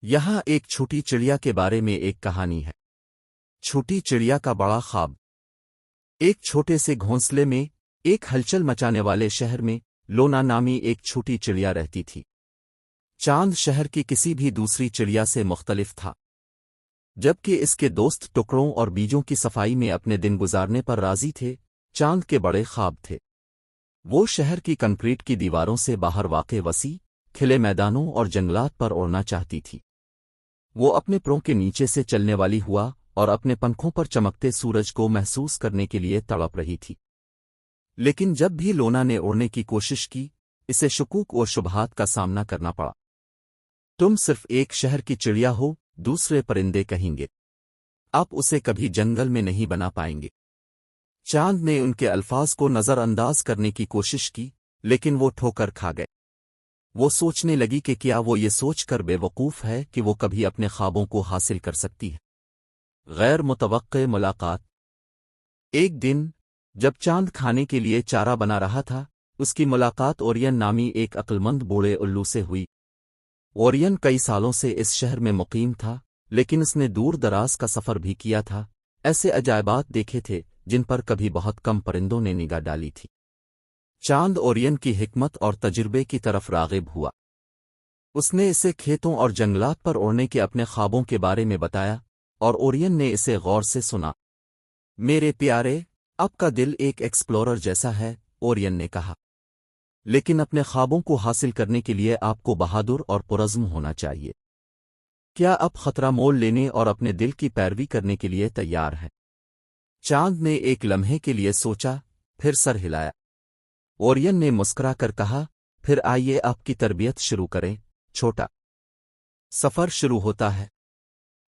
यहाँ एक छोटी चिड़िया के बारे में एक कहानी है। छोटी चिड़िया का बड़ा ख्वाब। एक छोटे से घोंसले में, एक हलचल मचाने वाले शहर में, लोना नामी एक छोटी चिड़िया रहती थी। चांद शहर की किसी भी दूसरी चिड़िया से मुख्तलिफ था, जबकि इसके दोस्त टुकड़ों और बीजों की सफाई में अपने दिन गुजारने पर राजी थे। चांद के बड़े ख्वाब थे। वो शहर की कंक्रीट की दीवारों से बाहर वाक़े वसी, खिले मैदानों और जंगलात पर उड़ना चाहती थी। वो अपने परों के नीचे से चलने वाली हुआ और अपने पंखों पर चमकते सूरज को महसूस करने के लिए तड़प रही थी। लेकिन जब भी लोना ने उड़ने की कोशिश की, इसे शकूक और शुबहात का सामना करना पड़ा। तुम सिर्फ एक शहर की चिड़िया हो, दूसरे परिंदे कहेंगे। आप उसे कभी जंगल में नहीं बना पाएंगे। चांद ने उनके अल्फाज को नज़रअंदाज करने की कोशिश की, लेकिन वो ठोकर खा गए। वो सोचने लगी कि क्या वो ये सोचकर बेवकूफ़ है कि वो कभी अपने ख्वाबों को हासिल कर सकती है। गैर मुतवक्के मुलाकात। एक दिन जब चांद खाने के लिए चारा बना रहा था, उसकी मुलाकात ओरियन नामी एक अक्लमंद बूढ़े उल्लू से हुई। ओरियन कई सालों से इस शहर में मुकीम था, लेकिन उसने दूर दराज का सफ़र भी किया था। ऐसे अजायबात देखे थे जिन पर कभी बहुत कम परिंदों ने निगाह डाली थी। चांद ओरियन की हिकमत और तजुर्बे की तरफ राग़िब हुआ। उसने इसे खेतों और जंगलात पर उड़ने के अपने ख्वाबों के बारे में बताया, और ओरियन ने इसे गौर से सुना। मेरे प्यारे, आपका दिल एक एक्सप्लोरर जैसा है, ओरियन ने कहा। लेकिन अपने ख्वाबों को हासिल करने के लिए आपको बहादुर और पुरज़्म होना चाहिए। क्या आप खतरा मोल लेने और अपने दिल की पैरवी करने के लिए तैयार हैं? चांद ने एक लम्हे के लिए सोचा, फिर सर हिलाया। ओरियन ने मुस्कुरा कर कहा, फिर आइए आपकी तरबियत शुरू करें, छोटा। सफ़र शुरू होता है।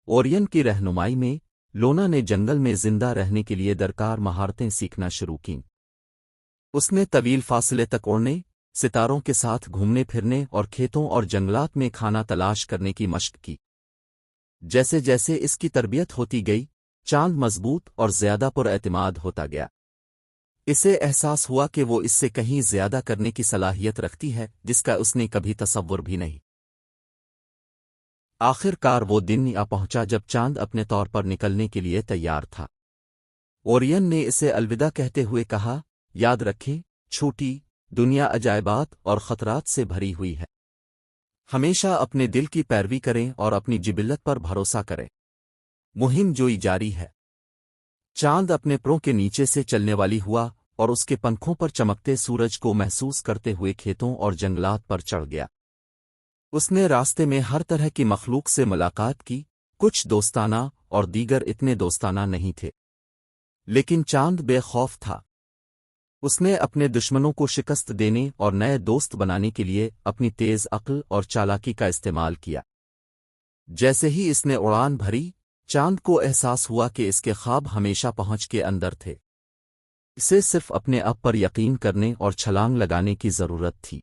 ओरियन की रहनुमाई में लोना ने जंगल में जिंदा रहने के लिए दरकार महारतें सीखना शुरू कीं। उसने तवील फासले तक उड़ने, सितारों के साथ घूमने फिरने और खेतों और जंगलात में खाना तलाश करने की मशक की। जैसे जैसे इसकी तरबियत होती गई, चांद मजबूत और ज्यादा पुरएतिमाद होता गया। इसे एहसास हुआ कि वो इससे कहीं ज्यादा करने की सलाहियत रखती है जिसका उसने कभी तसव्वुर भी नहीं। आखिरकार वो दिन आ पहुंचा जब चांद अपने तौर पर निकलने के लिए तैयार था। ओरियन ने इसे अलविदा कहते हुए कहा, याद रखें, छोटी दुनिया अजायबात और खतरात से भरी हुई है। हमेशा अपने दिल की पैरवी करें और अपनी जिबिल्लत पर भरोसा करें। मुहिम जोई जारी है। चांद अपने परों के नीचे से चलने वाली हुआ और उसके पंखों पर चमकते सूरज को महसूस करते हुए खेतों और जंगलात पर चढ़ गया। उसने रास्ते में हर तरह की मखलूक से मुलाकात की, कुछ दोस्ताना और दीगर इतने दोस्ताना नहीं थे। लेकिन चांद बेखौफ था। उसने अपने दुश्मनों को शिकस्त देने और नए दोस्त बनाने के लिए अपनी तेज अक्ल और चालाकी का इस्तेमाल किया। जैसे ही इसने उड़ान भरी, चांद को एहसास हुआ कि इसके ख्वाब हमेशा पहुंच के अंदर थे। इसे सिर्फ अपने आप पर यकीन करने और छलांग लगाने की जरूरत थी।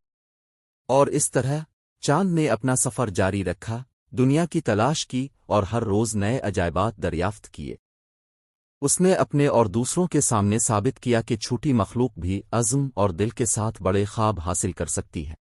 और इस तरह चांद ने अपना सफर जारी रखा, दुनिया की तलाश की और हर रोज नए अजायबात दरियाफ्त किए। उसने अपने और दूसरों के सामने साबित किया कि छोटी मखलूक भी अज़्म और दिल के साथ बड़े ख्वाब हासिल कर सकती है।